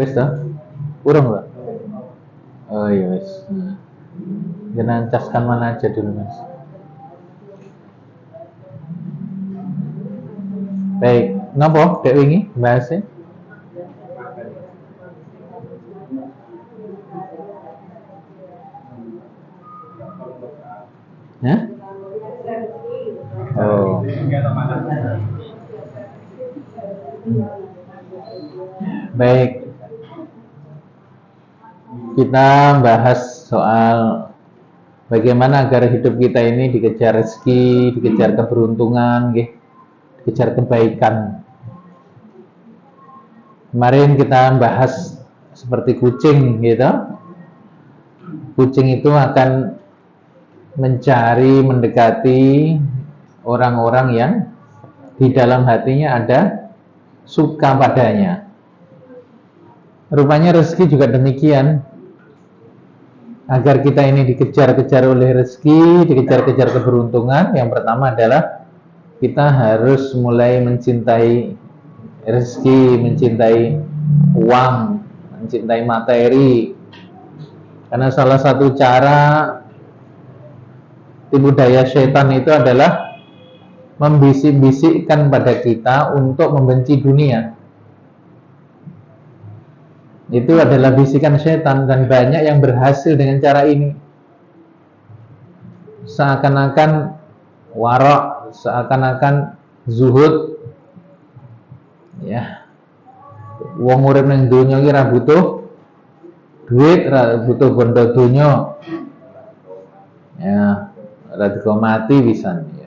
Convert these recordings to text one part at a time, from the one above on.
Wis ta? Urung, Pak? Oh iya wis. Jangan caskan mana aja dulu, Mas. Baik, nopo dek wingi bahasnya? Hah? Oh. Baik. Kita bahas soal bagaimana agar hidup kita ini dikejar rezeki, dikejar keberuntungan, dikejar kebaikan. Kemarin kita bahas seperti kucing, gitu. Kucing itu akan mencari, mendekati orang-orang yang di dalam hatinya ada suka padanya. Rupanya rezeki juga demikian. Agar kita ini dikejar-kejar oleh rezeki, dikejar-kejar keberuntungan, yang pertama adalah kita harus mulai mencintai rezeki, mencintai uang, mencintai materi. Karena salah satu cara tipu daya setan itu adalah membisik-bisikkan pada kita untuk membenci dunia. Itu adalah bisikan setan, dan banyak yang berhasil dengan cara ini. Seakan-akan warok, seakan-akan zuhud, ya. Wong urip ning donya iki ra butuh duit, ra butuh bondo donya. Ya, ra mati pisan ya.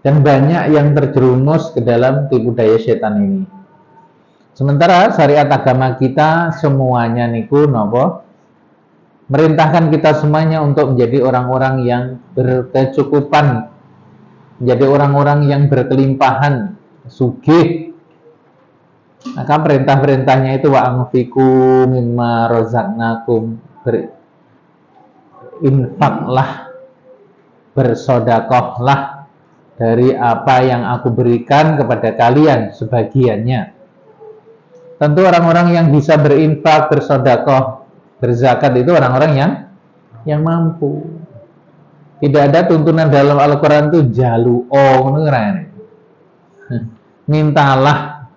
Dan banyak yang terjerumus ke dalam tipu daya setan ini. Sementara syariat agama kita semuanya niku nopo merintahkan kita semuanya untuk menjadi orang-orang yang berkecukupan, menjadi orang-orang yang berkelimpahan, sugih. Maka perintah-perintahnya itu wa anfiqu mimma razaqnakum, berinfaklah, bersedekahlah dari apa yang aku berikan kepada kalian sebagiannya. Tentu orang-orang yang bisa berinfak, bersedekah, berzakat itu orang-orang yang mampu. Tidak ada tuntunan dalam Al-Quran itu mintalah,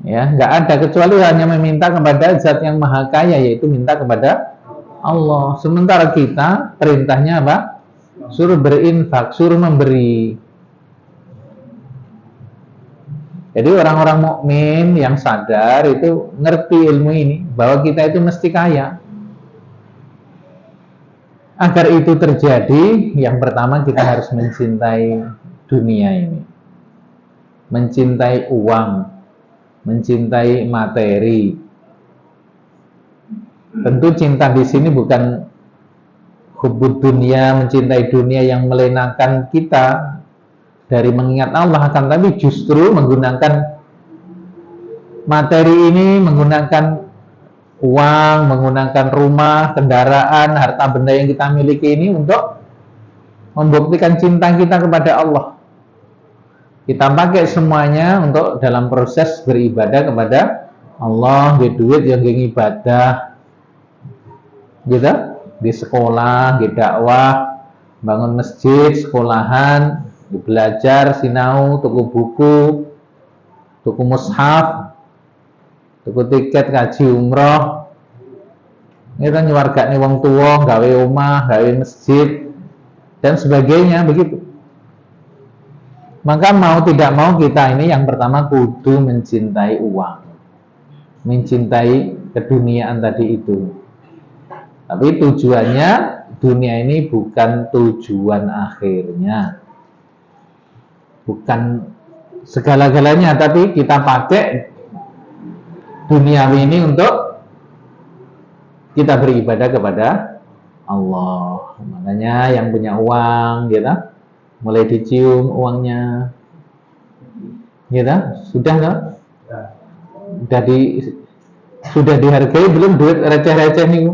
ya, nggak ada, kecuali hanya meminta kepada Zat yang Maha Kaya, yaitu minta kepada Allah. Sementara kita perintahnya apa? Suruh berinfak, suruh memberi. Jadi orang-orang mukmin yang sadar itu ngerti ilmu ini, bahwa kita itu mesti kaya. Agar itu terjadi, yang pertama kita harus mencintai dunia ini, mencintai uang, mencintai materi. Tentu cinta di sini bukan hubbud dunia, mencintai dunia yang melenakan kita dari mengingat Allah, akan tapi justru menggunakan materi ini, menggunakan uang, menggunakan rumah, kendaraan, harta benda yang kita miliki ini untuk membuktikan cinta kita kepada Allah. Kita pakai semuanya untuk dalam proses beribadah kepada Allah, di duit yang ibadah, gitu, di sekolah, di dakwah, bangun masjid, sekolahan, belajar, sinau, tuku buku, tuku mushaf, tuku tiket kaji umroh. Ini kan nyuwargane wong tua, gawe omah, gawe masjid, dan sebagainya, begitu. Maka mau tidak mau kita ini yang pertama kudu mencintai uang, mencintai keduniaan tadi itu. Tapi tujuannya, dunia ini bukan tujuan akhirnya, bukan segala-galanya, tapi kita pakai duniawi ini untuk kita beribadah kepada Allah. Makanya yang punya uang, gitu, mulai dicium uangnya, gitu. Sudah kan? Sudah dihargai belum duit receh-receh nih?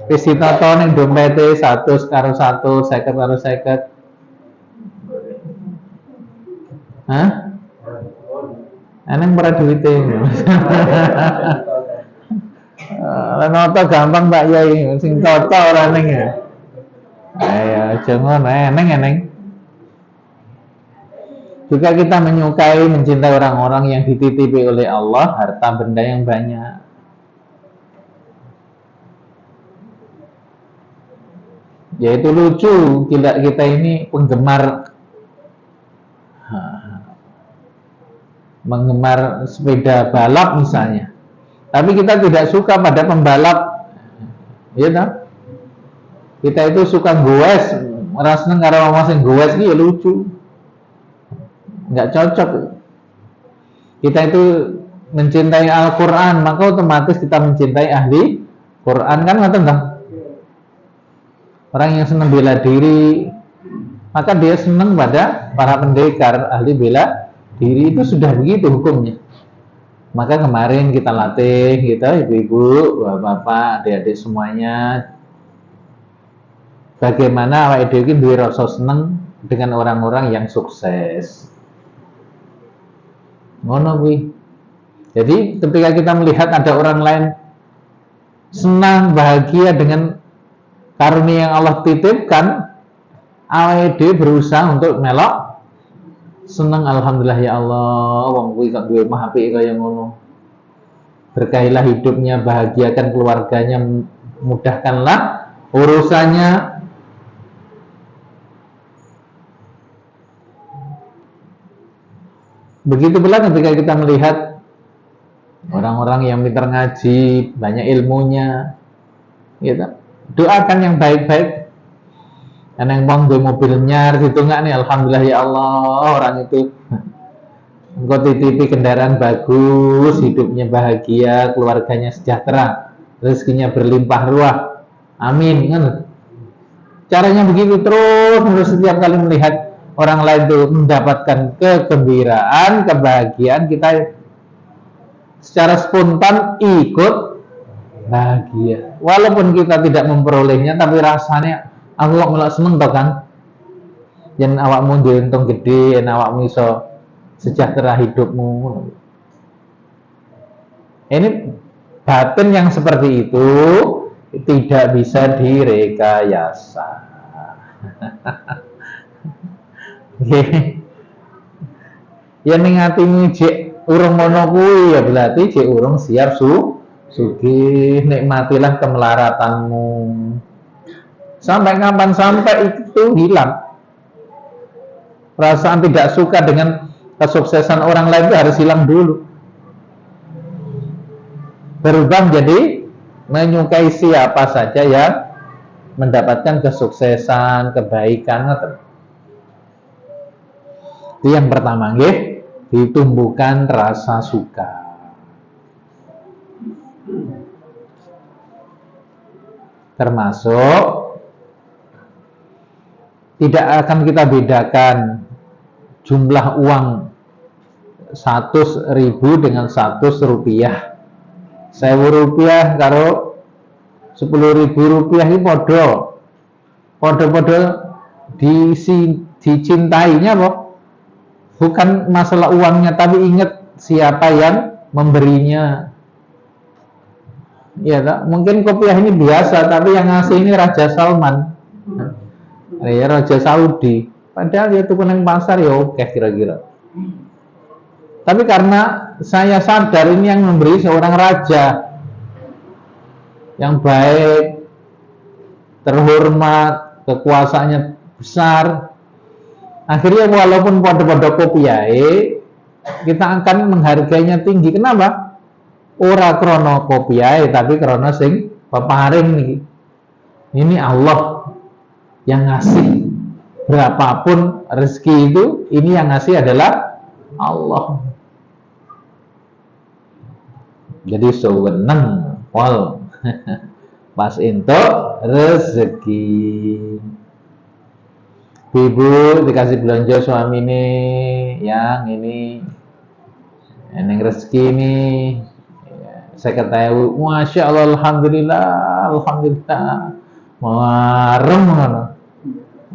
Wis ditata ning dompete 100 karo 100, 50 karo 50. Hah? Eneng para duwite. Nota gampang Pak Yai, sing toto ora ning ya. Ayo aja ngono, eneng. Juga kita menyukai, mencintai orang-orang yang dititipi oleh Allah harta benda yang banyak. Yaitu lucu, kita ini menggemar sepeda balap misalnya. Tapi kita tidak suka pada pembalap, ya tak? Kita itu suka goes, rasanya karo wong sing goes iki ya lucu. Nggak cocok. Kita itu mencintai Al-Qur'an, maka otomatis kita mencintai ahli Quran kan ngoten toh? Orang yang senang bela diri, maka dia senang pada para pendekar, ahli bela diri, itu sudah begitu hukumnya. Maka kemarin kita latih gitu, ibu-ibu, bapak-bapak, adik-adik semuanya, bagaimana awake dhewe iki duwe rasa seneng dengan orang-orang yang sukses. Ngono kuwi. Jadi ketika kita melihat ada orang lain senang, bahagia dengan karunia yang Allah titipkan, awake dhewe berusaha untuk melok seneng, alhamdulillah ya Allah, wong kuwi kok duwe mah apik kaya ngono. Berkahilah hidupnya, bahagiakan keluarganya, mudahkanlah urusannya. Begitu pula ketika kita melihat orang-orang yang pintar ngaji, banyak ilmunya, gitu. Doakan yang baik-baik. Karena yang bang duwe mobil nyar gitu nggak nih, alhamdulillah ya Allah, orang itu engkau titipi kendaraan bagus, hidupnya bahagia, keluarganya sejahtera, rezekinya berlimpah ruah, amin kan? Caranya begitu terus setiap kali melihat orang lain itu mendapatkan kegembiraan, kebahagiaan, kita secara spontan ikut bahagia, walaupun kita tidak memperolehnya, tapi rasanya aku kok malah seneng toh kan, yen awakmu duwe untung gede, yen awakmu iso sejahtera hidupmu. Ini batin yang seperti itu tidak bisa direkayasa. Ya ning atimu jek urung ngono kuwi, ya berarti jek urung siap sugih, nikmatilah kemelaratanmu. Sampai kapan? Sampai itu hilang. Perasaan tidak suka dengan kesuksesan orang lain itu harus hilang dulu. Berubah menjadi menyukai siapa saja yang mendapatkan kesuksesan, kebaikan. Itu yang pertama, nggih, ditumbuhkan rasa suka. Termasuk tidak akan kita bedakan jumlah uang 100.000 dengan 100 rupiah. 1.000 rupiah karo 10.000 rupiah ini podo dicintainya kok. Bukan masalah uangnya, tapi ingat siapa yang memberinya. Ya, tak? Mungkin kopiah ini biasa, tapi yang ngasih ini Raja Salman, ya Raja Saudi. Padahal ya itu kuning pasar ya oke kira-kira. Tapi karena saya sadar ini yang memberi seorang raja yang baik, terhormat, kekuasaannya besar. Akhirnya walaupun pada kopiahe, kita akan menghargainya tinggi. Kenapa? Ora krono kopiahe, tapi krono sing peparing nih. Ini Allah yang ngasih. Berapapun rezeki itu, ini yang ngasih adalah Allah. Jadi sewenang pol pas entuk rezeki. Ibu dikasih belanja suami ini, yang ini rezeki ini, saya ketahui, masya Allah, alhamdulillah, marem mana,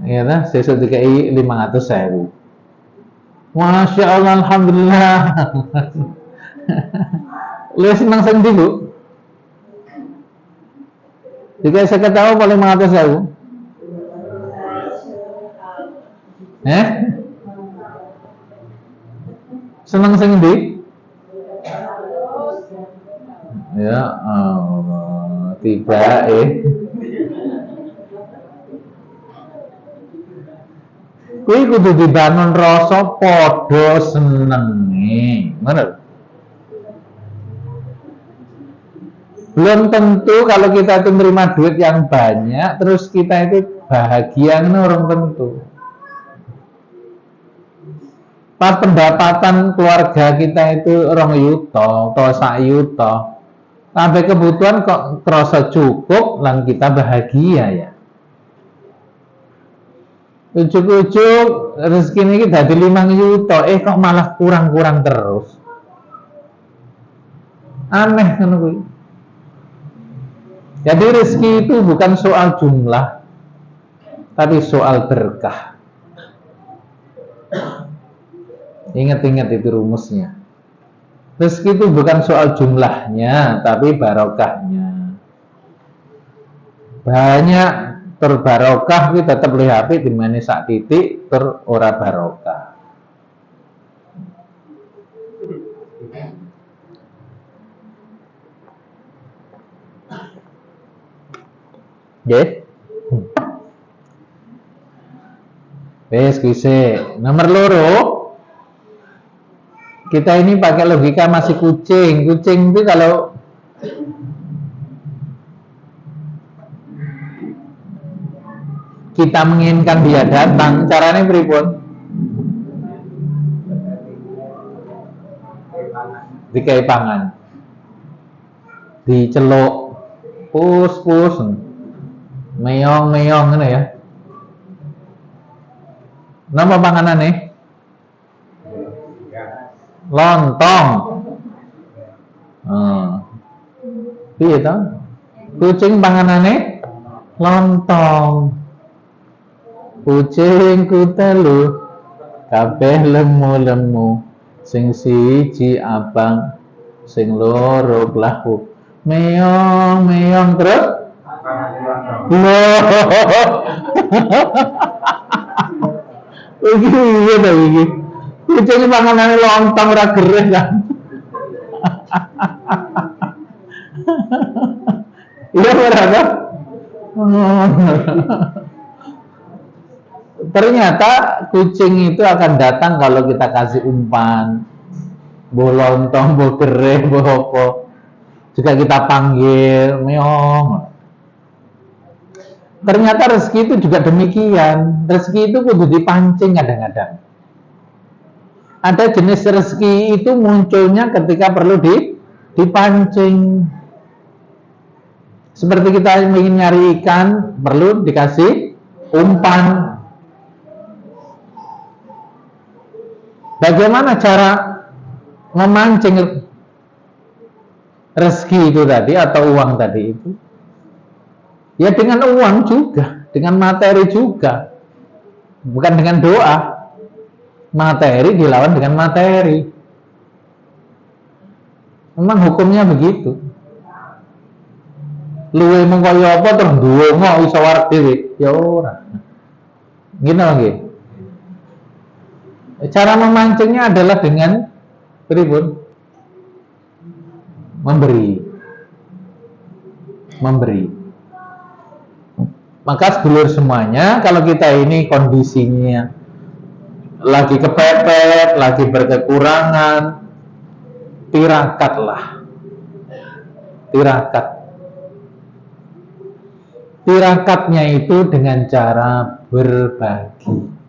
ya lah, saya sudah dikai 500.000. Masya Allah, alhamdulillah. Lu senang sendiri bu? Jika saya ketahui paling mengatas aku. Senang sendiri? Ya Allah, tiba kuwi kudu dibangun rasa padha senenge. Ngono. Belum tentu kalau kita itu menerima duit yang banyak terus kita itu bahagia, ini orang tentu. Pendapatan keluarga kita itu 2 yuta atau 1 yuta, sampai kebutuhan kok terasa cukup lan kita bahagia ya. Ujuk-ujuk rezeki ini dari 5 yuta, kok malah kurang-kurang terus. Aneh kan gue. Jadi rezeki itu bukan soal jumlah, tapi soal berkah. Ingat-ingat itu rumusnya. Rezeki itu bukan soal jumlahnya, tapi barokahnya. Banyak terbarokah kita tetap lihat di mana sak titik ora barokah. Yes. Wes kise nomor loro. Kita ini pakai logika masih kucing. Kucing itu kalau kita menginginkan dia datang, caranya pripun? Dikai pangan, diceluk, pus, meong ini ya. Nama panganane? Lontong. Piye to? Kucing panganane lontong. Kucing ku telu kabeh lemu-lemu, sing siji abang, sing loro blahu. Meong terus loh. Iki piye to iki? Kucing panganane lontong ora gereh kan. Iya berapa? Ternyata kucing itu akan datang kalau kita kasih umpan, boh lontong, boh gereh, boh apa. Juga kita panggil, meong. Ternyata rezeki itu juga demikian. Rezeki itu kudu dipancing kadang-kadang. Ada jenis rezeki itu munculnya ketika perlu dipancing. Seperti kita ingin nyari ikan, perlu dikasih umpan. Bagaimana cara memancing rezeki itu tadi atau uang tadi itu? Ya dengan uang juga, dengan materi juga. Bukan dengan doa. Materi dilawan dengan materi. Memang hukumnya begitu. Luwe mung kaya apa terus ndonga iso wareg dhewe. Ya ora. Gini lagi. Cara memancingnya adalah dengan pripun? Memberi. Maka sedulur semuanya, kalau kita ini kondisinya lagi kepepet, lagi berkekurangan, tirakatlah. Tirakatnya itu dengan cara berbagi.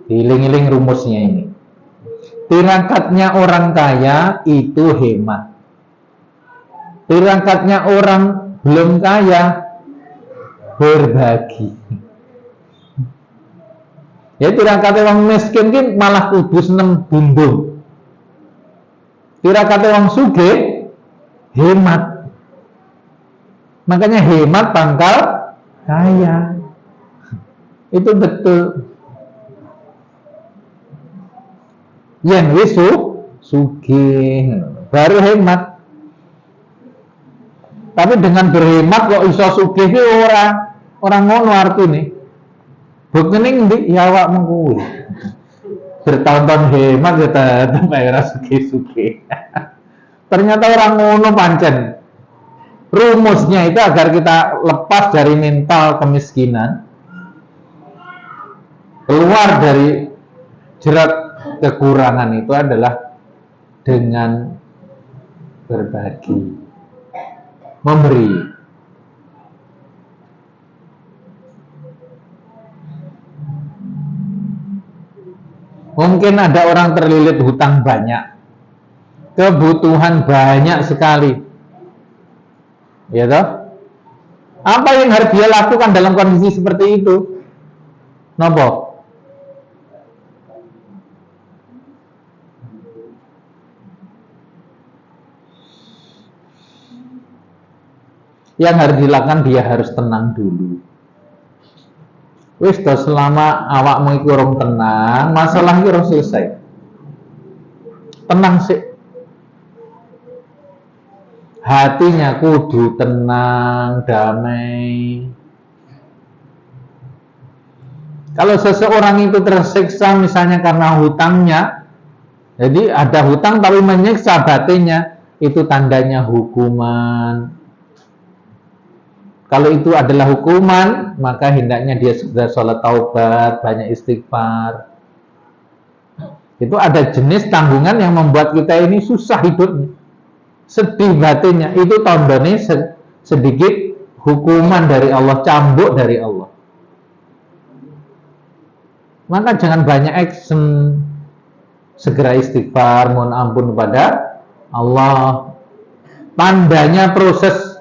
Iling-iling rumusnya ini. Tirakatnya orang kaya itu hemat. Tirakatnya orang belum kaya berbagi. Ya tirakatnya orang miskin kan malah kudu seneng bundung. Tirakatnya orang sugih hemat. Makanya hemat pangkal kaya. Itu betul. yen wis sugih baru hemat. Tapi dengan berhemat kok iso sugih ki ora ngono artine. Buktine ngendi ya awakmu kuwi. Bertahun-tahun hemat ya tetep ora sugih-sugih. Ternyata orang ngono pancen. Rumusnya itu agar kita lepas dari mental kemiskinan, keluar dari jerat kekurangan itu adalah dengan berbagi, memberi. Mungkin ada orang terlilit hutang banyak, kebutuhan banyak sekali, ya toh? Apa yang harus dia lakukan dalam kondisi seperti itu? Nopo? Yang harus dilakukan dia harus tenang dulu. Wis toh selama awakmu iku urung tenang, masalah iki urung selesai. Tenang sih. Hatinya kudu tenang, damai. Kalau seseorang itu tersiksa misalnya karena hutangnya, jadi ada hutang tapi menyiksa batinnya, itu tandanya hukuman. Kalau itu adalah hukuman, maka hendaknya dia segera sholat taubat, banyak istighfar. Itu ada jenis tanggungan yang membuat kita ini susah hidupnya, sedih batinnya. Itu tandanya sedikit hukuman dari Allah, cambuk dari Allah. Maka jangan banyak action, segera istighfar, mohon ampun kepada Allah. Tandanya proses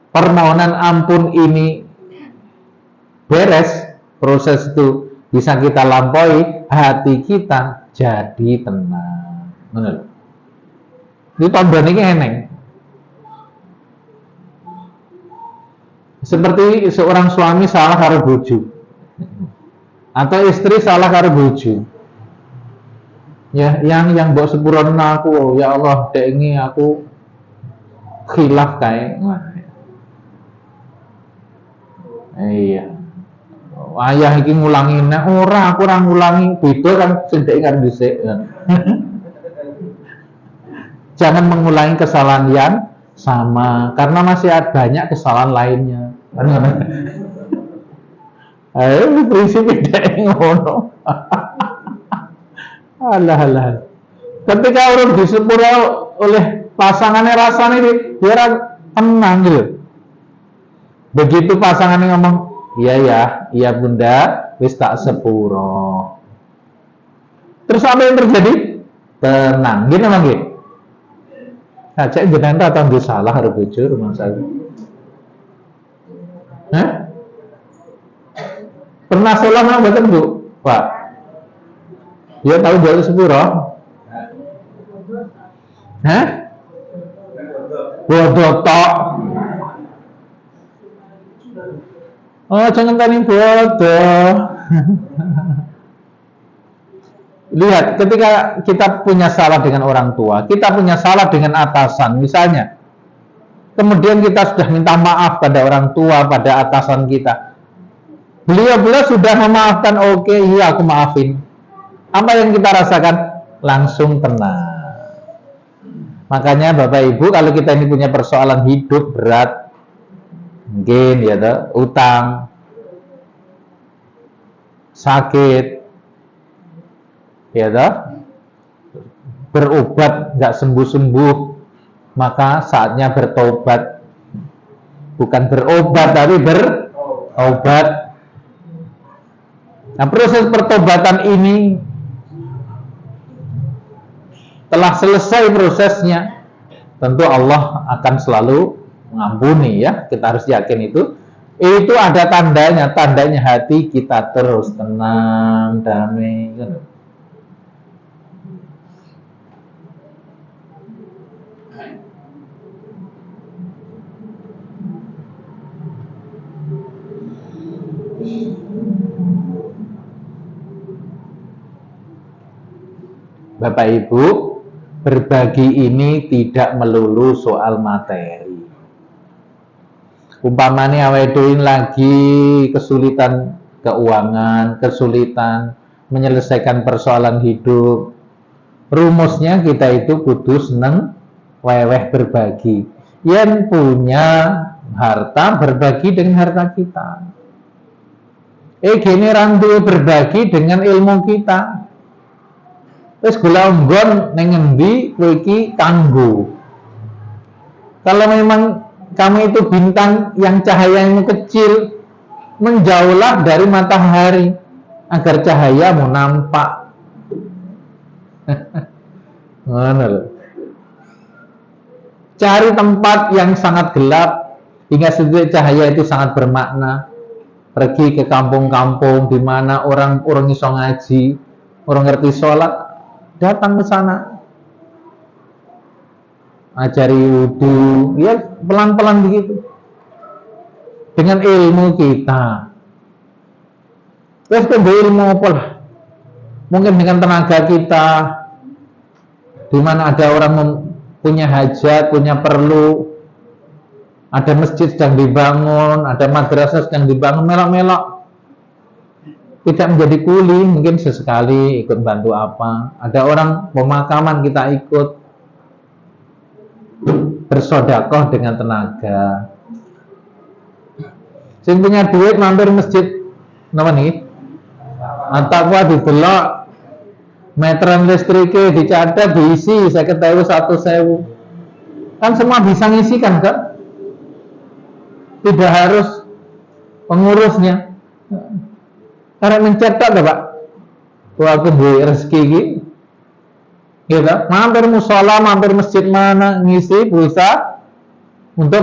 permohonan ampun ini beres, proses itu bisa kita lampaui, hati kita jadi tenang. Benar. Ini tandanya ini eneng. Seperti seorang suami salah karo bojo, atau istri salah karo bojo. Ya, yang mbok sepurana aku, ya Allah, dek ini aku khilaf kae. Iya. Ayah iki ngulangi nek ora aku ora ngulangi, beda kan sing dek kan dhisik. Jangan mengulangi kesalahan yang sama karena masih ada banyak kesalahan lainnya. Ayo prinsipnya dek ngono. Alah. Ketika orang disepura oleh pasangannya rasanya dia tenang gitu. Begitu pasangannya ngomong, iya bunda, wis tak sepuro. Terus apa yang terjadi? Tenang, gini emang gitu. Nah, cek jenengan atau nggak salah harus bujur rumah saya. Hah? Pernah salah nggak betul bu, Pak? Dia tahu jalur sepuro? Hah? Bodoh tok. Oh, jangan tanya bodoh. Lihat, ketika kita punya salah dengan orang tua, kita punya salah dengan atasan, misalnya. Kemudian kita sudah minta maaf pada orang tua, pada atasan kita. Beliau sudah memaafkan, oke, iya aku maafin. Apa yang kita rasakan? Langsung tenang. Makanya Bapak Ibu, kalau kita ini punya persoalan hidup berat, mungkin ya toh, utang, sakit, ya toh, berobat nggak sembuh-sembuh, maka saatnya bertobat. Bukan berobat, tapi berobat. Nah, proses pertobatan ini telah selesai prosesnya, tentu Allah akan selalu mengampuni ya. Kita harus yakin itu. Itu ada tandanya hati kita terus tenang, damai. Bapak Ibu, berbagi ini tidak melulu soal materi. Umpamanya awake dhewe lagi kesulitan keuangan, kesulitan menyelesaikan persoalan hidup. Rumusnya kita itu kudu seneng weweh berbagi. Yang punya harta berbagi dengan harta kita. Gini randu berbagi dengan ilmu kita. Terus gula unggon ning endi kowe iki kanggo. Kalau memang kamu itu bintang yang cahayanya kecil, menjauhlah dari matahari agar cahayamu nampak. Mana loh? Cari tempat yang sangat gelap hingga sedikit cahaya itu sangat bermakna. Pergi ke kampung-kampung di mana orang iso ngaji, orang ngerti sholat, datang ke sana. Ajari wudu, ya pelan-pelan begitu. Dengan ilmu kita. Terus ilmu apa lah? Mungkin dengan tenaga kita, di mana ada orang punya hajat, punya perlu, ada masjid sedang dibangun, ada madrasah sedang dibangun, melok-melok. Tidak menjadi kuli, mungkin sesekali ikut bantu apa. Ada orang pemakaman kita ikut. Bersodakoh dengan tenaga. Sing punya duit mampir masjid napa niki? Ataqwa didelok meteran listriknya dicatat diisi 50.000 1.000. Kan semua bisa ngisikan kan? Tidak harus pengurusnya. Karena mencetak lho Pak. Waktu duwe rezeki iki gitu, mampir musola, mampir masjid mana ngisi pulsa untuk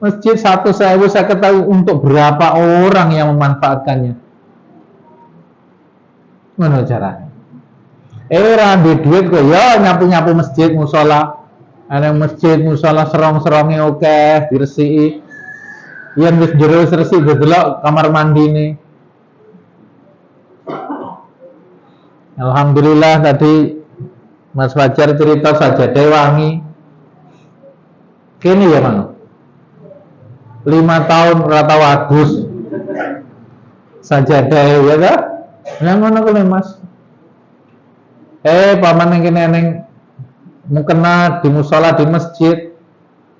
masjid 1.000 saya ketahui untuk berapa orang yang memanfaatkannya. Mana caranya? Rambi duit kok ya nyapu masjid musola, ada masjid musola serong-serongnya oke diresiki, yang wis jero wis resik delok kamar mandi nih. Alhamdulillah tadi Mas Fajar cerita sajadah wangi. Kini ya Mang. 5 tahun rata wadus. Sajadah ya ta? Lah ngono kuwi Mas. Paman yang kene neng mukena di musola di masjid.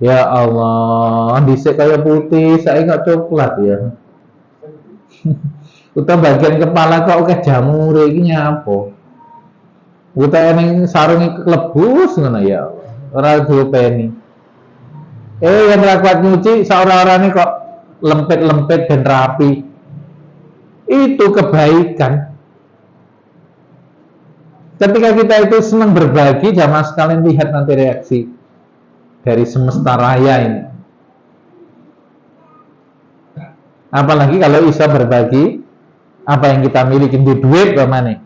Ya Allah, dhisik kaya putih, saya nggak coklat ya. Uta bagian kepala kok akeh jamur iki nyapa? Uta ning sarunge klebus ngono ya. Ora diopeni. Yang ra kuat nyuci saora-orane kok lempet-lempet dan rapi. Itu kebaikan. Ketika kita itu senang berbagi, jamaah sekalian lihat nanti reaksi dari semesta raya ini. Apalagi kalau bisa berbagi apa yang kita miliki di duit bagaimana?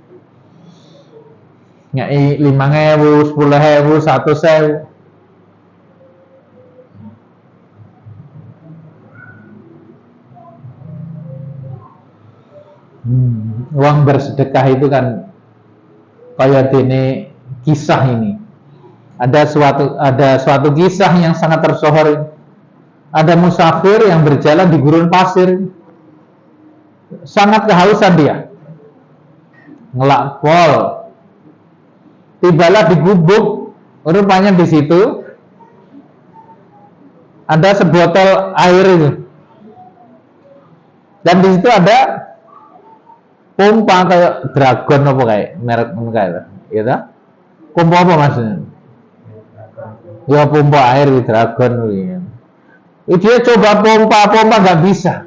Nyai 5.000, 10.000, 100.000. Uang bersedekah itu kan kayak dene kisah ini. Ada suatu kisah yang sangat tersohor. Ada musafir yang berjalan di gurun pasir. Sangat kehausan dia. Ngelak pol. Tibalah di gubuk. Rupanya di situ ada sebotol air itu. Dan di situ ada pompa kayak Dragon apa kayak merek kayak gitu. Pompa apa maksudnya? Ya pompa air di Dragon gitu. Dia coba pompa nggak bisa.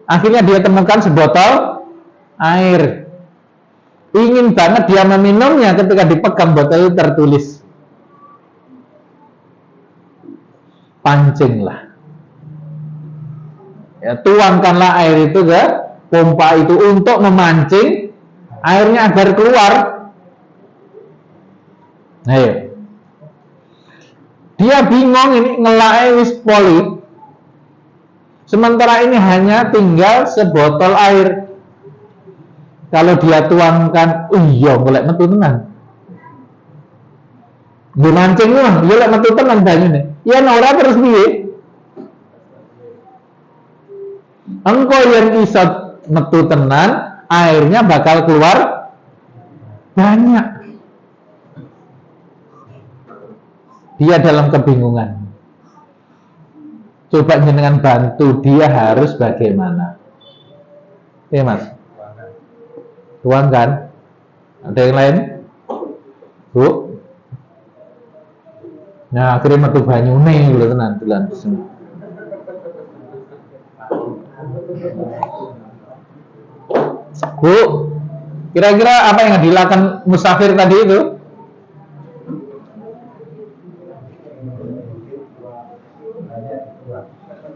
Akhirnya dia temukan sebotol air. Ingin banget dia meminumnya, ketika dipegang botol itu tertulis pancinglah. Ya, tuangkanlah air itu ke pompa itu untuk memancing airnya agar keluar. Ayo. Dia bingung ini ngelake wis poli. Sementara ini hanya tinggal sebotol air. Kalau dia tuangkan, oh iya, golek metu tenan. Nggih mancing mah, ya lek metu tenan banyune. Ya ora terus piye? Engko yang iso metu tenan, airnya bakal keluar banyak. Dia dalam kebingungan. Coba jenengan bantu dia harus bagaimana? Iya mas? Tuangkan. Ada yang lain? Bu? Nah akhirnya metu banyune lho tenan bulan semua. Bu, kira-kira apa yang dilakukan musafir tadi itu?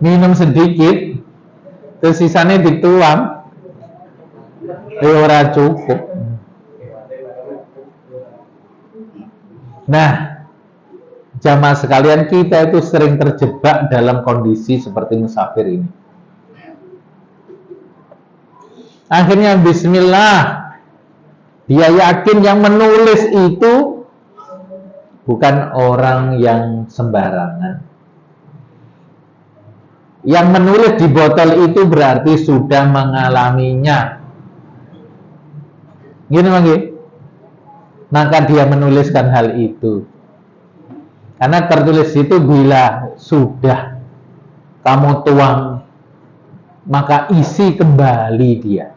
Minum sedikit, terus sisanya dituang, ora cukup. Nah, jamaah sekalian, kita itu sering terjebak dalam kondisi seperti musafir ini. Akhirnya bismillah, dia yakin yang menulis itu bukan orang yang sembarangan. Yang menulis di botol itu berarti sudah mengalaminya. Gini lagi. Maka dia menuliskan hal itu. Karena tertulis itu bila sudah kamu tuang, maka isi kembali dia.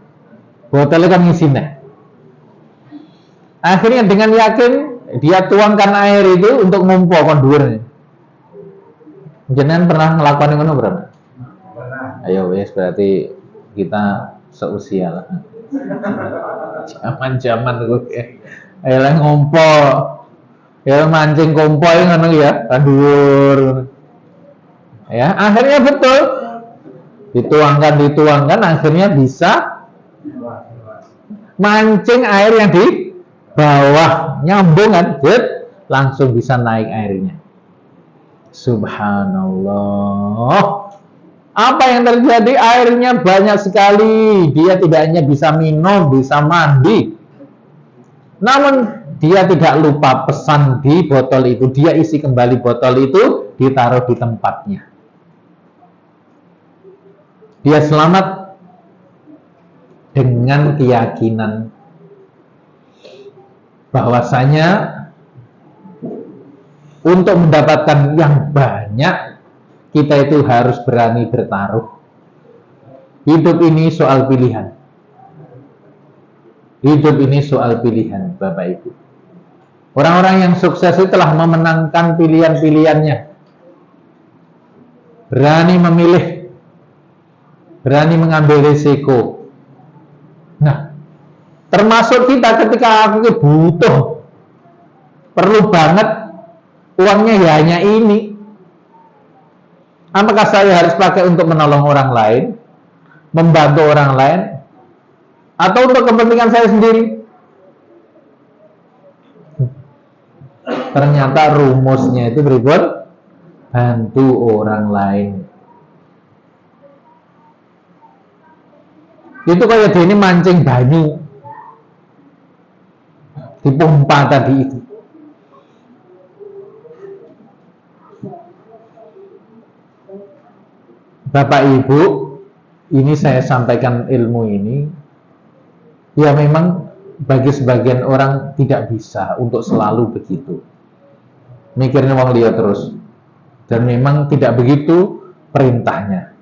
Botolnya kan isinya. Akhirnya dengan yakin dia tuangkan air itu untuk ngumpul kondurnya. Jenengan pernah melakukan yang mana berapa? Ayo wes berarti kita seusia lah. Zaman-zaman gue. Ayo lah ngumpul. Ya mancing kompoi ngono ya, kandur. Ya, akhirnya betul. Dituangkan akhirnya bisa mancing air yang di bawah, nyambung kan, langsung bisa naik airnya. Subhanallah. Apa yang terjadi? Airnya banyak sekali. Dia tidak hanya bisa minum, bisa mandi. Namun dia tidak lupa pesan di botol itu. Dia isi kembali botol itu, ditaruh di tempatnya. Dia selamat dengan keyakinan bahwasanya untuk mendapatkan yang banyak, kita itu harus berani bertaruh. Hidup ini soal pilihan. Hidup ini soal pilihan, Bapak Ibu. Orang-orang yang sukses itu telah memenangkan pilihan-pilihannya. Berani memilih. Berani mengambil risiko. Nah, termasuk kita ketika aku butuh, perlu banget uangnya ya hanya ini. Apakah saya harus pakai untuk menolong orang lain, membantu orang lain, atau untuk kepentingan saya sendiri? Ternyata rumusnya itu berikut: bantu orang lain. Itu kayak dia ini mancing banyu, dipompa tadi itu. Bapak Ibu, ini saya sampaikan ilmu ini, ya memang bagi sebagian orang tidak bisa untuk selalu begitu. Mikirnya wong liya terus. Dan memang tidak begitu perintahnya.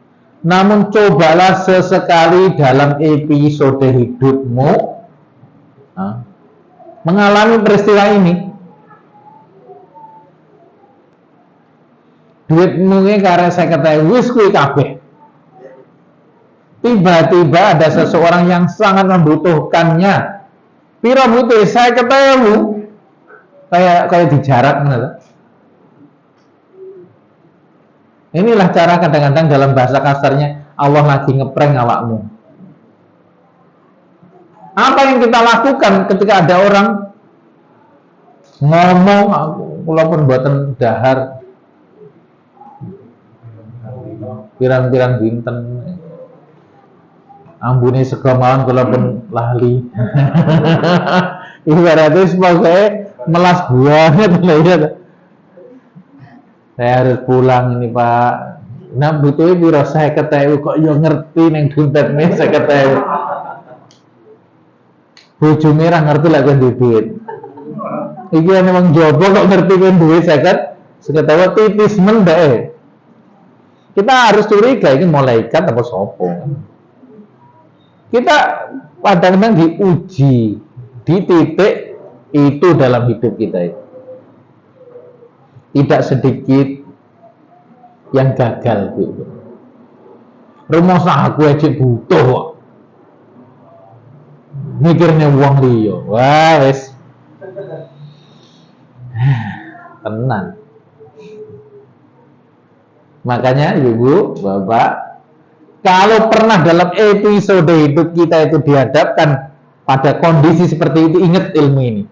Namun cobalah sesekali dalam episode hidupmu mengalami peristiwa ini. Duitmu ini karena saya kata wis kuwi kabeh. Tiba-tiba ada seseorang yang sangat membutuhkannya. Pira butuh saya ketemu kayak dijarak bener. Inilah cara kadang-kadang dalam bahasa kasarnya Allah lagi ngeprank awakmu. Apa yang kita lakukan ketika ada orang ngomong, walaupun buatan dahar pirang-pirang binten, ambune sego mawon kula pun lali. Ibaratnya sebagai melas buahnya ya. Saya harus pulang ini Pak. Nah butuhnya piro 50.000 kok yo ngerti neng dompetnya 50.000. Bojo merah ngerti lah kan duit. Iki memang jopo kok ngerti kan duit 50 tipis mendek. Kita harus curiga ini malaikat apa sopo. Kita kadang-kadang diuji di titik itu dalam hidup kita itu. Tidak sedikit yang gagal gitu. Rumah aku aja butuh kok. Mikirnya uang liya. Wah, wes. Tenang. Makanya Ibu, Bapak, kalau pernah dalam episode hidup kita itu dihadapkan pada kondisi seperti itu, ingat ilmu ini.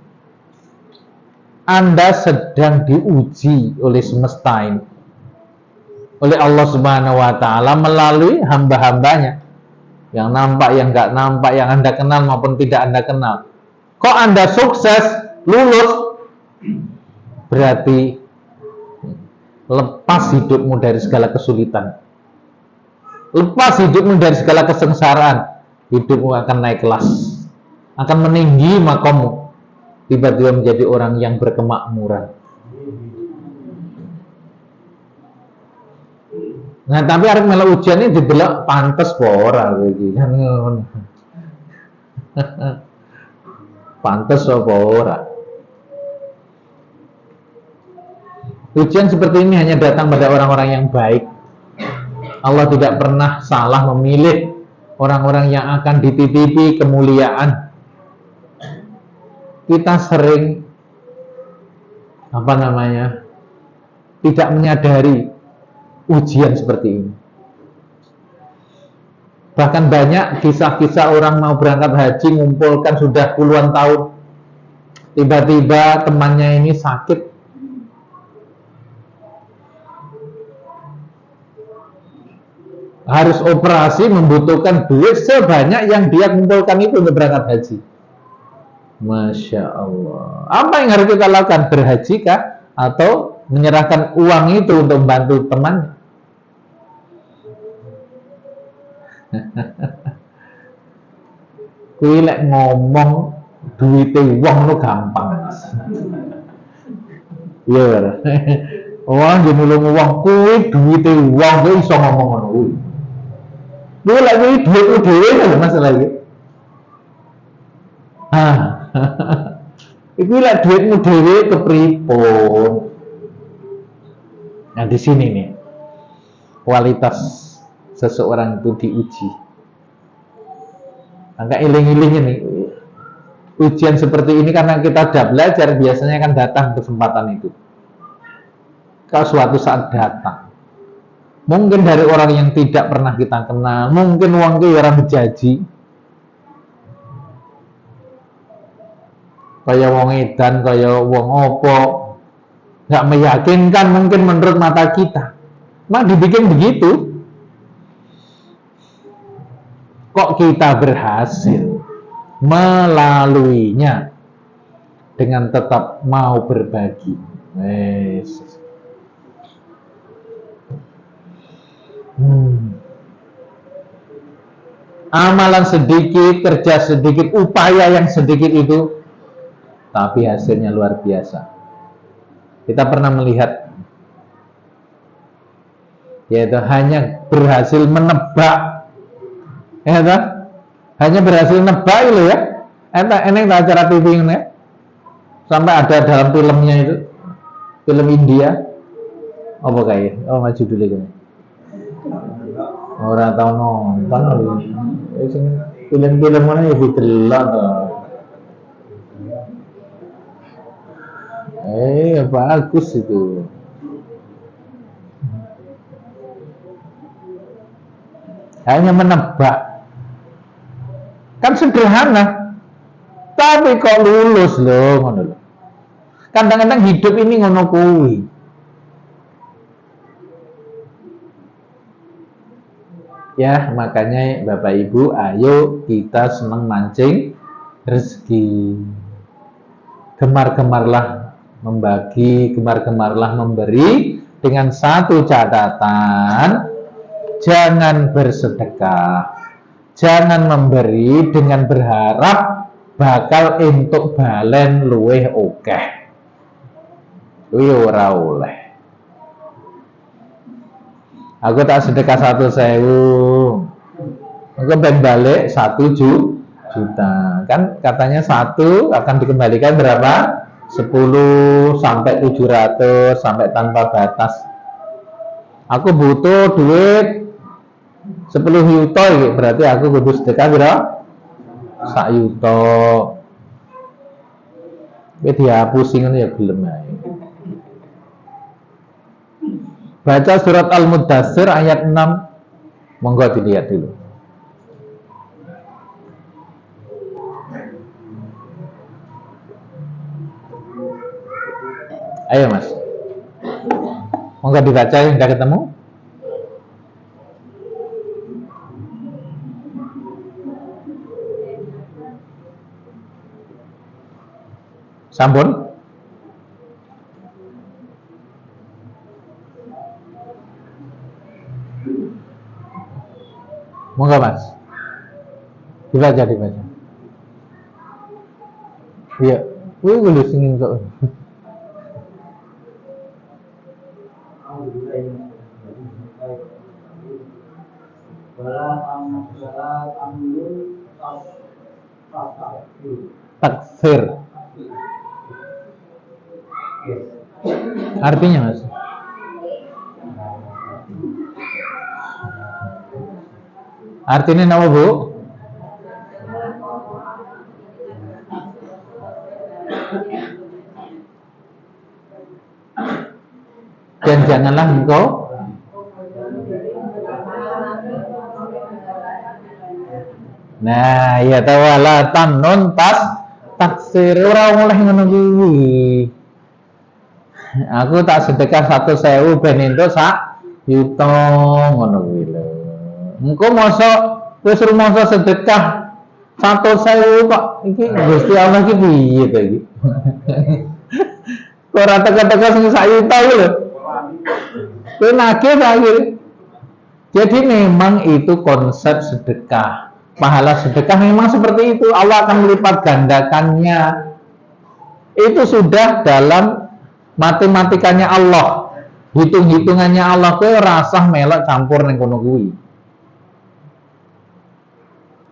Anda sedang diuji oleh semesta ini, oleh Allah Subhanahu wa Ta'ala melalui hamba-hambanya, yang nampak, yang nggak nampak, yang Anda kenal maupun tidak Anda kenal. Kok Anda sukses, lulus, berarti lepas hidupmu dari segala kesulitan, lepas hidupmu dari segala kesengsaraan, hidupmu akan naik kelas, akan meninggi makommu, tiba-tiba menjadi orang yang berkemakmuran. Nah, tapi arep melu ujian ini dibelok pantes apa ora iki kan ngono. Pantes apa ora? Ujian seperti ini hanya datang pada orang-orang yang baik. Allah tidak pernah salah memilih orang-orang yang akan dititipi kemuliaan. Kita sering tidak menyadari ujian seperti ini. Bahkan banyak kisah-kisah orang mau berangkat haji ngumpulkan sudah puluhan tahun, tiba-tiba temannya ini sakit, harus operasi, membutuhkan duit sebanyak yang dia kumpulkan itu untuk berangkat haji. Masya Allah. Apa yang harus kita lakukan? Berhaji kah? Atau menyerahkan uang itu untuk membantu temannya? Kuwi lek ngomong duwite wong lu gampang. Iya. Wong yo nulung wong kuwi duwite wong kuwi iso ngomong ngono kuwi. Kuwi lek kuwi duwitmu dhewe lho masalah iki. Iku lek duitmu dhewe kepripun? Nah di sini nih kualitas seseorang itu diuji. Maka iling-ilingnya nih ujian seperti ini karena kita sudah belajar, biasanya kan datang kesempatan itu. Kalau suatu saat datang, mungkin dari orang yang tidak pernah kita kenal, mungkin wong ki orang bejaji, kaya wong edan, kaya wong opo, nggak meyakinkan mungkin menurut mata kita. Mak dibikin begitu, kok kita berhasil melaluinya dengan tetap mau berbagi. Amalan sedikit, kerja sedikit, upaya yang sedikit itu, tapi hasilnya luar biasa. Kita pernah melihat, yaitu hanya berhasil menebak, hanya berhasil nebak itu ya. Ini acara TV ini, sampai ada dalam filmnya itu, film India, apa kayak? Oh maju dulu ini. Orang tahu nonton, film-film mana ya didelok bagus itu. Hanya menebak, kan sederhana, tapi kok lulus loh, ngono loh. Kadang-kadang hidup ini ngono kuwi. Ya, makanya Bapak Ibu, ayo kita senang mancing rezeki. Gemar-gemarlah membagi, gemar-gemarlah memberi, dengan satu catatan, jangan bersedekah, jangan memberi dengan berharap bakal entuk balen luweh akeh. Kuwi ora oleh. Aku tak sedekah 1.000, aku ben balik 1 juta. Kan katanya 1 akan dikembalikan berapa? 10 sampai 700 sampai tanpa batas. Aku butuh duit 10 yuto, berarti aku kudu sedekah berapa? 1 yuto. Kowe dihapusi ngono ya gelem ae. Baca surat Al-Muddatsir ayat 6. Monggo dilihat dulu. Ayo Mas. Monggo dibaca, yang udah ketemu. Sampun. Monggo Mas. Dibaca. Iya. Kuwi kudu sing kok. Taksir. Artinya Mas? Artinya apa Bu? Dan janganlah engkau nah, ya tawala tanun taksir ora oleh ngono kuwi. Aku tak sedekah 1.000 ben entuk 1 yuto ngono kuwi lho. Engko mosok wis rumoso sedekah 1.000 kok iki Gusti Allah iki piye to iki? Ora teka-teka sing 1 yuto lho. Kowe nagih akhir. Jadi memang itu konsep sedekah. Pahala sedekah memang seperti itu. Allah akan melipat gandakannya. Itu sudah dalam matematikanya Allah. Hitung-hitungannya Allah. Kowe rasah melok campur ning kono kuwi.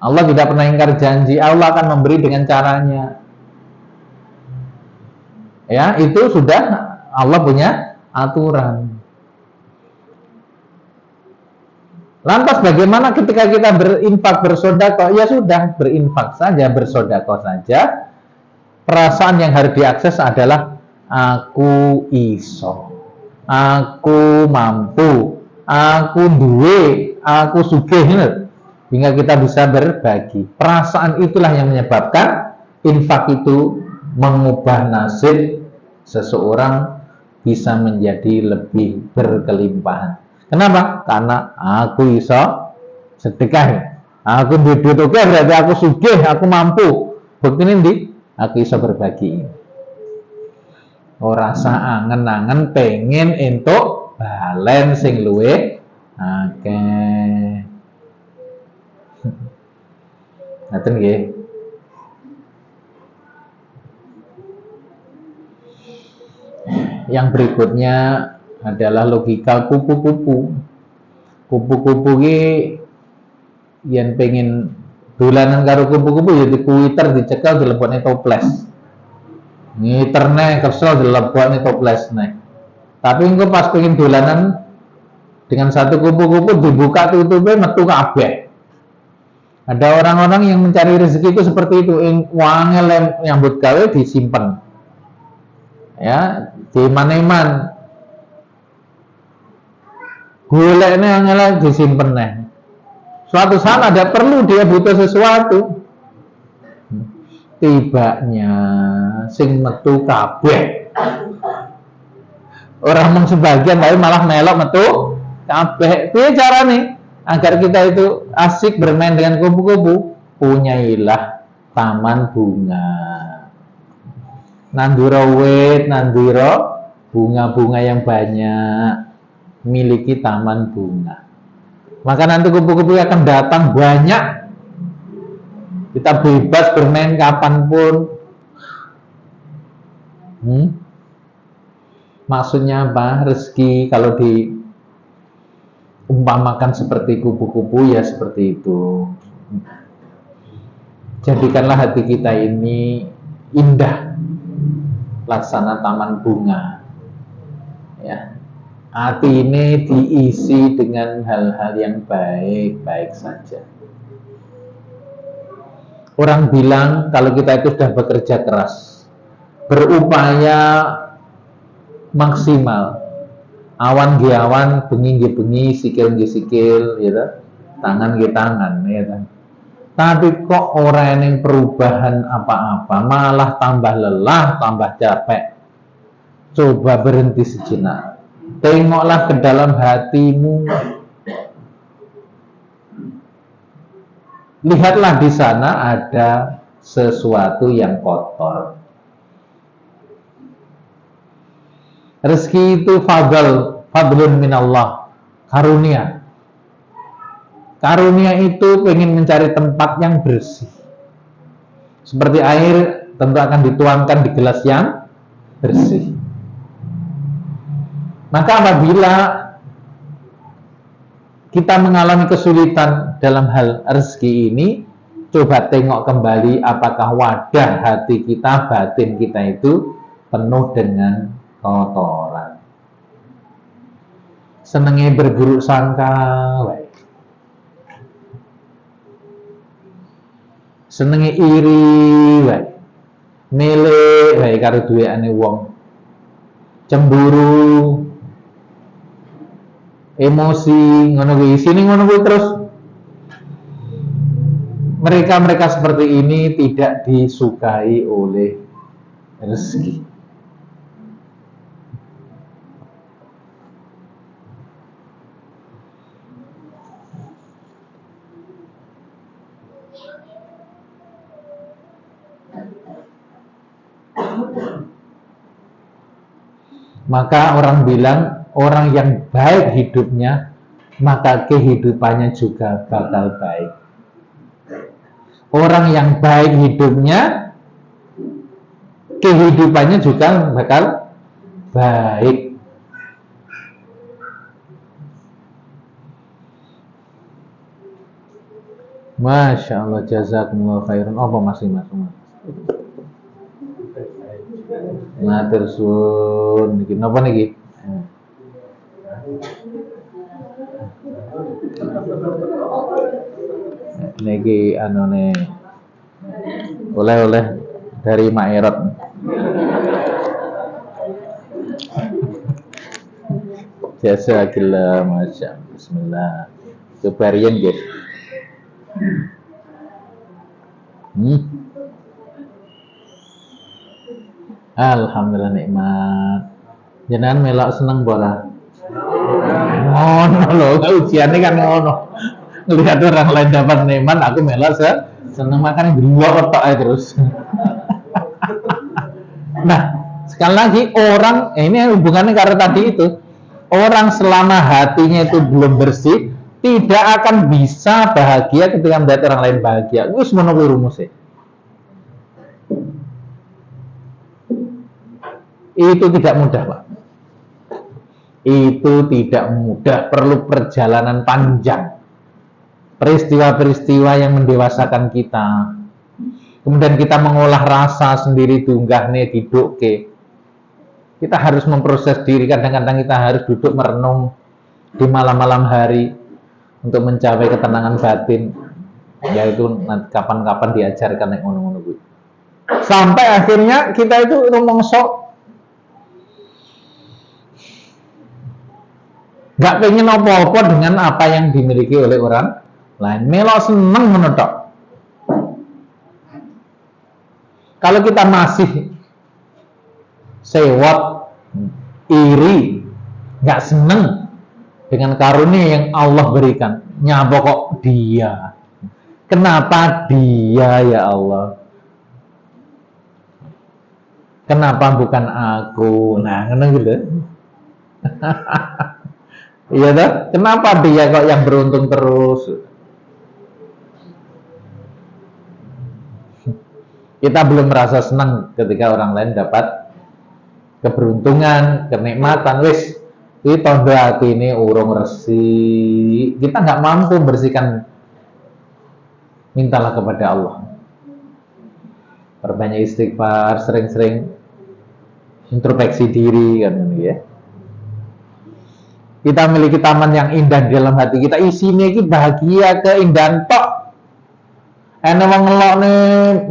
Allah tidak pernah ingkar janji. Allah akan memberi dengan caranya. Ya, itu sudah Allah punya aturan. Lantas bagaimana ketika kita berinfak, bersedekah? Ya sudah, berinfak saja, bersedekah saja. Perasaan yang harus diakses adalah aku iso, aku mampu, aku duwe, aku sugih, hingga kita bisa berbagi. Perasaan itulah yang menyebabkan infak itu mengubah nasib seseorang bisa menjadi lebih berkelimpahan. Kenapa? Karena aku iso sedekah. Aku duit oke, berarti aku sugih, aku mampu. Bukti ini aku iso berbagi. Ora rasa angen-angen pengen entuk balen sing luwe akeh. Ngaten nggih. Yang berikutnya adalah logika kupu-kupu. Kupu-kupu ki yang pengen dolanan karo kupu-kupu ya dikuiter, dicekel, dilebokne toples. Ngiterne kesel dilebokne toples nih. Tapi engko pas pengen dolanan dengan satu kupu-kupu dibuka tutupnya metu kabeh. Ada orang-orang yang mencari rezeki itu seperti itu, uangnya nyambut gawe disimpan. Ya, di mana-mana. Goleknya angel disimpen nih. Suatu saat ada perlu dia butuh sesuatu. Tibanya sing metu kabeh. Orang mung sebagian tapi malah melok metu kabeh. Piye carane? Agar kita itu asik bermain dengan kupu-kupu, punyailah taman bunga. Nandura wit, nandura bunga-bunga yang banyak, miliki taman bunga. Maka nanti kupu-kupu akan datang banyak. Kita bebas bermain kapanpun. Maksudnya apa? Rezeki kalau diumpamakan seperti kupu-kupu ya seperti itu. Jadikanlah hati kita ini indah, laksana taman bunga. Ya, hati ini diisi dengan hal-hal yang baik-baik saja. Orang bilang kalau kita itu sudah bekerja keras, berupaya maksimal, awan ge awan, bengi ge bengi, sikil ge sikil, gitu. Tangan ge tangan, gitu. Tapi kok orang yang perubahan apa-apa, malah tambah lelah, tambah capek. Coba berhenti sejenak. Tengoklah ke dalam hatimu. Lihatlah di sana ada sesuatu yang kotor. Rezeki itu fadlun minallah, karunia. Karunia itu pengen mencari tempat yang bersih. Seperti air tentu akan dituangkan di gelas yang bersih. Maka apabila kita mengalami kesulitan dalam hal rezeki ini, coba tengok kembali apakah wadah hati kita, batin kita itu penuh dengan kotoran. Senengnya berburuk sangka, senengnya iri, milih, karo duweane wong, cemburu, emosi, ngono kuwi sini ngono kuwi terus. Mereka seperti ini tidak disukai oleh rezeki. Maka orang bilang orang yang baik hidupnya, maka kehidupannya juga bakal baik. Orang yang baik hidupnya, kehidupannya juga bakal baik. Masya Allah, jazakumullah khairan. Apa masih mas? Matur suwun. Niki napa niki? Niki anone oleh-oleh dari Mak Erot. Jazakillah, masya Allah. Bismillah. Coba riyen nggih. Alhamdulillah nikmat. Jenengan melok seneng bola. Ngono lho, ujiane kan ngono. Lihat orang lain dapat nikmat, aku melok seneng, makan dua otak aja terus. Nah, sekali lagi orang ini hubungannya karena tadi itu. Orang selama hatinya itu belum bersih, tidak akan bisa bahagia ketika melihat orang lain bahagia. Wis ngono kuwi rumusnya. Itu tidak mudah, Pak. Itu tidak mudah, perlu perjalanan panjang. Peristiwa-peristiwa yang mendewasakan kita. Kemudian kita mengolah rasa sendiri, dunggahne didukke. Kita harus memproses diri, kadang-kadang kita harus duduk merenung di malam-malam hari untuk mencapai ketenangan batin. Yaitu kapan-kapan diajarkan yang ngono-ngono kuwi. Sampai akhirnya kita itu rumangsa nggak pengen apa-apa dengan apa yang dimiliki oleh orang lain. Melo seneng ngono tok. Kalau kita masih sewot, iri, nggak seneng dengan karunia yang Allah berikan, Nyapa kok dia? Kenapa dia ya Allah? Kenapa bukan aku? Nah, ngono gitu. Iya toh? Kenapa dia kok yang beruntung terus? Kita belum merasa senang ketika orang lain dapat keberuntungan, kenikmatan. Wis, ini tondo hati ini urung resi. Kita nggak mampu bersihkan. Mintalah kepada Allah. Perbanyak istighfar, sering-sering introspeksi diri kan ya. Kita memiliki taman yang indah di dalam hati kita, isinya ini bahagia, keindahan tok. Enak wong ngelokne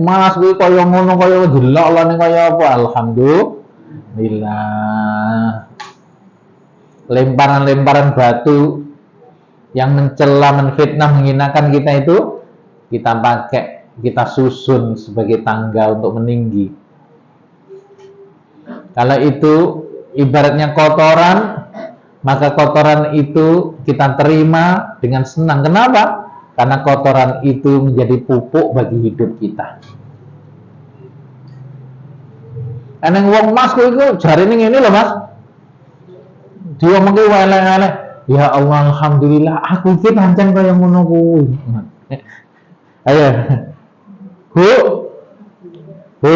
Mas kuwi kaya ngono kaya delok kaya apa? Alhamdulillah. Lemparan-lemparan batu yang mencela, menfitnah, menghinakan kita itu kita pakai, kita susun sebagai tangga untuk meninggi. Kalau itu ibaratnya kotoran, maka kotoran itu kita terima dengan senang. Kenapa? Karena kotoran itu menjadi pupuk bagi hidup kita. Eneng wong Mas kuwi iku jarine ngene lho Mas. Diomongke elek-elek. Ya Allah, alhamdulillah aku iki pancen kaya ngono kuwi. Ayo. Bu. Bu.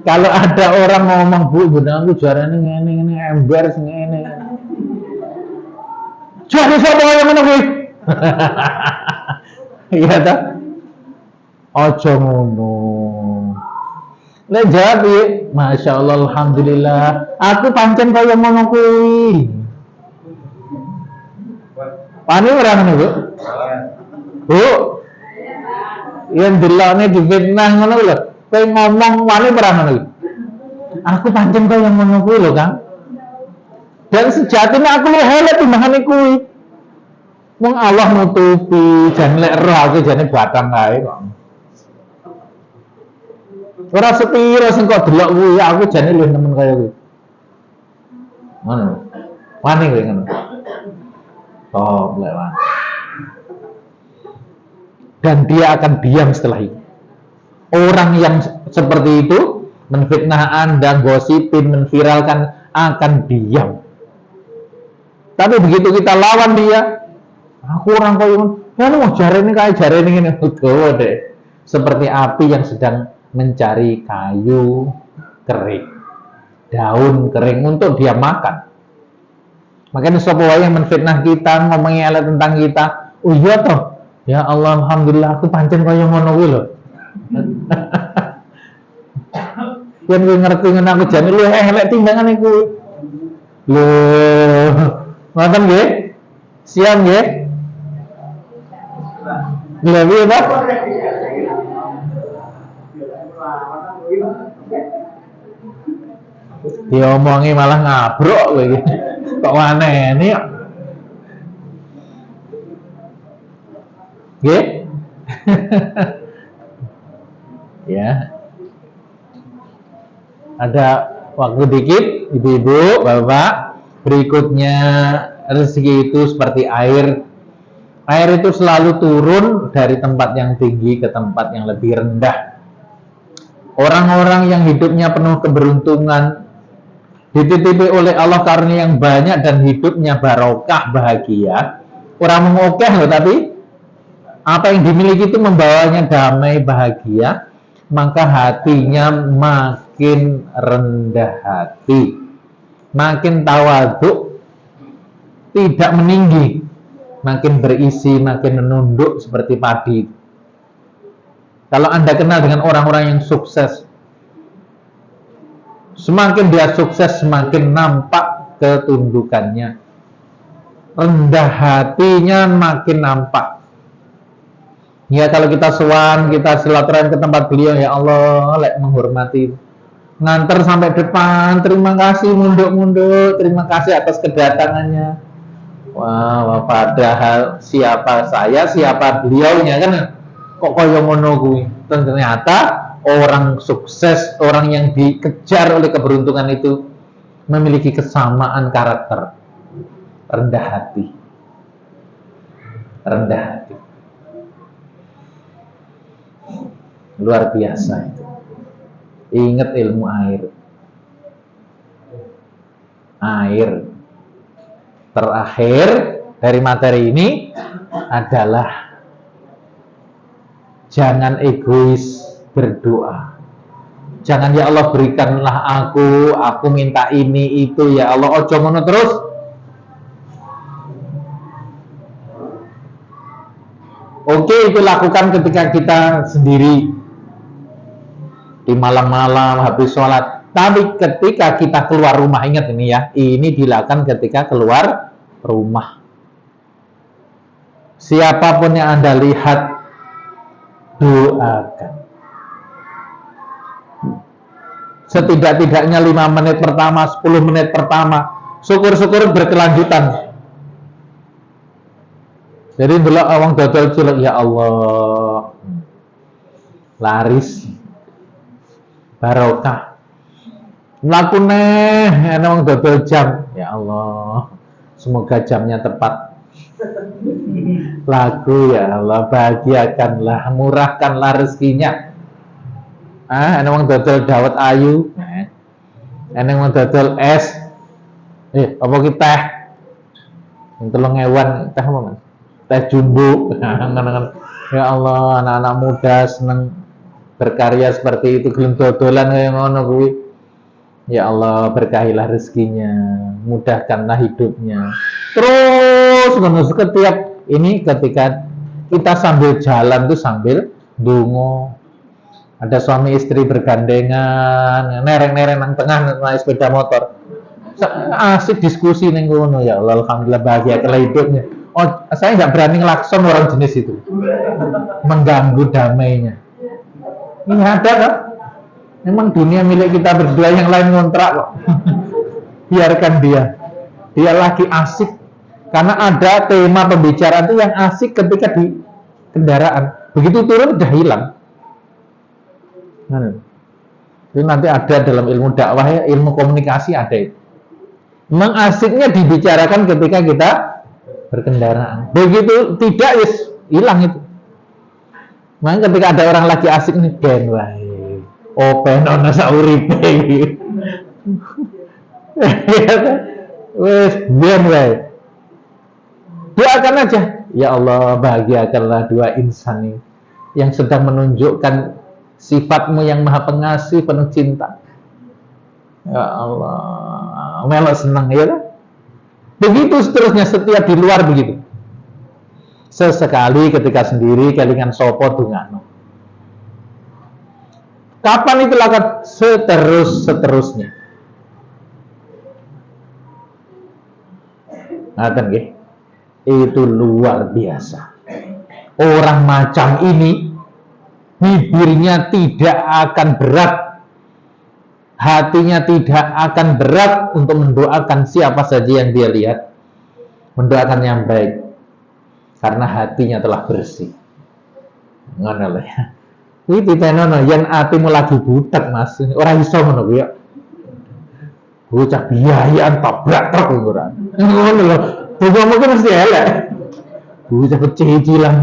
Kalau ada orang ngomong, Bu, benar aku jarane ngene ember ngene. Jadi sapa kaya ngono kuwi? Iya ta? Aja ngono. Nek jawab piye? Masyaallah alhamdulillah. Aku pancen kaya ngono kuwi. Wani ora ngono, Bu? Bu. Yen delokne difitnah ngono lho. Kowe ngomong wani ora ngono. Aku pancen kaya ngono kuwi lho, Kang. Dan sejatinya aku lu helet timbangane kuwi. Wong Allah nutupi, jan lek roh aku jane batang kae kok. Ora sepiro sing kok delok kuwi, aku jane luwih nemen kaya kuwi. Ngono. Wani kowe ngono. Oh, lek wani. Dan dia akan diam setelah itu. Orang yang seperti itu menfitnah Anda, gosipin, menviralkan akan diam. Tapi begitu kita lawan dia, aku orang kaya ngono, mau jarene kae jarene ngene gowo deh. Seperti api yang sedang mencari kayu kering, daun kering untuk dia makan. Makanya sapa wae yang menfitnah kita, ngomongin elek tentang kita, oh iya toh. Ya Allah, alhamdulillah aku pancen kaya ngono kuwi lho. Yen kowe ngerti ngene aku jane lu elek timbangane kuwi. Loh. Ngoten nggih? Siap nggih? Lha piye, Pak? Diomongi malah ngabrok kowe iki. Kok aneh kok. Nggih? Ya. Ada waktu dikit, Ibu-ibu, Bapak. Berikutnya, rezeki itu seperti air. Air itu selalu turun dari tempat yang tinggi ke tempat yang lebih rendah. Orang-orang yang hidupnya penuh keberuntungan, dititipi oleh Allah karunia yang banyak dan hidupnya barokah, bahagia. Orang mengokeh loh, tapi apa yang dimiliki itu membawanya damai, bahagia, maka hatinya makin rendah hati, makin tawaduk, tidak meninggi, makin berisi, makin menunduk seperti padi. Kalau Anda kenal dengan orang-orang yang sukses, semakin dia sukses, semakin nampak ketundukannya. Rendah hatinya makin nampak. Ya kalau kita sowan, kita silaturahim ke tempat beliau, ya Allah, lek menghormati, nganter sampai depan, terima kasih, munduk-munduk, terima kasih atas kedatangannya. Wah, padahal siapa saya, siapa beliaunya kan? Kok kaya ngono kuwi. Ternyata orang sukses, orang yang dikejar oleh keberuntungan itu memiliki kesamaan karakter. rendah hati. Rendah hati. Luar biasa itu. Ingat ilmu air. Air. Terakhir dari materi ini adalah jangan egois berdoa. Jangan ya Allah berikanlah aku minta ini itu ya Allah, ojo ngono terus. Oke, itu lakukan ketika kita sendiri di malam-malam habis sholat. Tapi ketika kita keluar rumah, ingat ini ya, ini dilakukan ketika keluar rumah. Siapapun yang Anda lihat, doakan. Setidak-tidaknya 5 menit pertama, 10 menit pertama, syukur-syukur berkelanjutan. Jadi delok awang dodol cilik, ya Allah, laris, barokah. Mlaku neh ana wong dodol jam, ya Allah, semoga jamnya tepat. Laku ya Allah, bahagiakanlah, murahkanlah rezekinya. Ana wong dodol dawet ayu, ana wong dodol es. Apa ki teh? Yang 3.000 teh apa, Mas? Teh jumbo. Ya Allah, anak-anak muda seneng berkarya seperti itu, gelem dodolan kaya ngono kuwi. Ya Allah, berkahilah rezekinya, mudahkanlah hidupnya. Terus ngono setiap ini ketika kita sambil jalan tuh sambil ndonga. Ada suami istri bergandengan, nereng-nereng nang tengah naik sepeda motor. Asik diskusi ning ngono, ya Allah, alhamdulillah bahagia kalau hidupnya. Oh, saya nggak berani ngelakson orang jenis itu, mengganggu damainya. Ini ada kan? Memang dunia milik kita berdua, yang lain ngontrak kok. Biarkan dia lagi asik, karena ada tema pembicaraan itu yang asik ketika di kendaraan. Begitu turun udah hilang. Itu nanti ada dalam ilmu dakwah ya, ilmu komunikasi ada itu. Memang asiknya dibicarakan ketika kita berkendaraan. Begitu tidak, yes, hilang itu. Makanya ketika ada orang lagi asik nih, ben wae, open ono sauripe. Wes ben wae. Doakan aja, ya Allah, bahagiakanlah dua insan ini yang sedang menunjukkan sifatmu yang maha pengasih, penuh cinta. Ya Allah, melok senang ya kan? Begitu seterusnya, setiap di luar begitu. Sesekali ketika sendiri kelingan sopo dungano. Kapan itu lakukan? Seterusnya. Ngaten nggih. Itu luar biasa. Orang macam ini bibirnya tidak akan berat, hatinya tidak akan berat untuk mendoakan siapa saja yang dia lihat, mendoakan yang baik, karena hatinya telah bersih. Ngono lho ya. Kuwi ditenono yen atimu lagi butek, Mas. Ora iso ngono kuwi ya. Bocah biayaan tabrak truk ora. Ngono lho. Bocah mungkin mesti elek. Bocah kecicilan.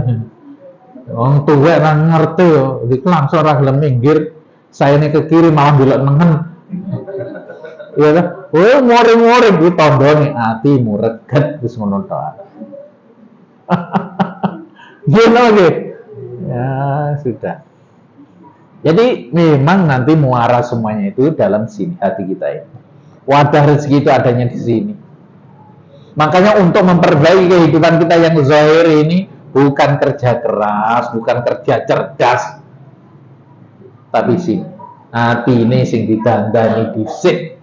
Wong tuwek ora ngerti yo, iki langsung ora gelem minggir, sayane ke kiri malah belok nengen. Iya kan? Oh, muring-muring kuwi tandane atimu reget wis ngono tok. Gimana? Ya, sudah. Jadi memang nanti muara semuanya itu dalam sini hati kita ini. Wadah rezeki itu adanya di sini. Makanya untuk memperbaiki kehidupan kita yang zahir ini bukan kerja keras, bukan kerja cerdas, tapi sih hati ini sing ditandani dhisik.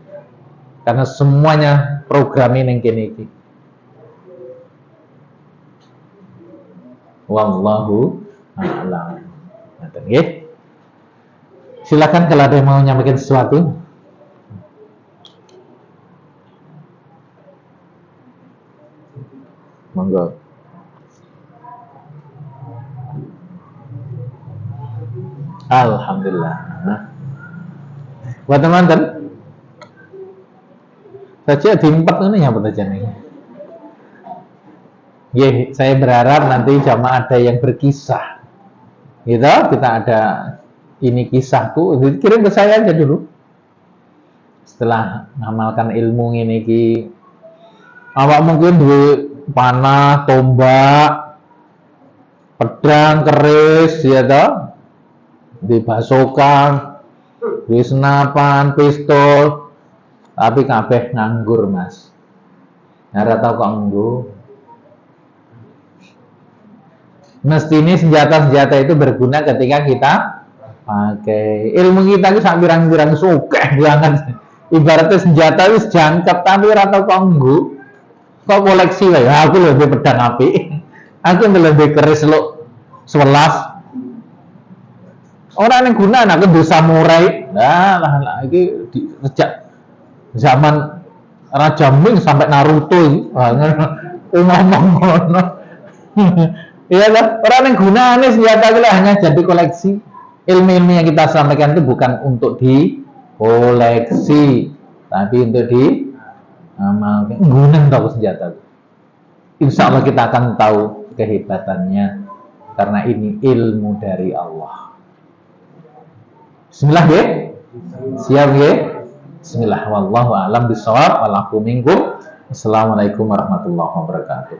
Karena semuanya program ini kene iki. Wallahu a'lam. Ngoten nggih. Silakan kalau ada yang mau nyampaikan sesuatu. Monggo. Alhamdulillah. Buat teman-teman, saja diempat ini apa saja nih? Saya berharap nanti jamaah ada yang berkisah. Gitu, kita ada ini kisahku, kirim ke saya aja dulu. Setelah ngamalkan ilmu ini awak mungkin duwe panah, tombak, pedang, keris, ya toh, di basokan, di senapan, pistol, tapi kabeh nganggur, Mas. Ora tau kok nganggo. Mestinya senjata-senjata itu berguna ketika kita pakai. Ilmu kita itu sak pirang-pirang sukeh banget. Ibaratnya senjata wis jangkep tapi ora tau kok nganggo. Kok koleksi wae. Aku lebih pedang api. Aku lebih keris lo 11. Orang yang guna aku do samurai. Lah lagi sejak zaman Raja Ming sampai Naruto iki. Ngomong ngono. Iya lah, orang yang gunanya senjata itu hanya jadi koleksi. Ilmu-ilmu yang kita sampaikan itu bukan untuk di koleksi, tapi untuk di amalkan. Guna tahu senjata itu. Insya Allah kita akan tahu kehebatannya karena ini ilmu dari Allah. Bismillah ya, siap ya. Bismillah, wallahu a'lam bishawab, walakum minkum. Assalamualaikum warahmatullahi wabarakatuh.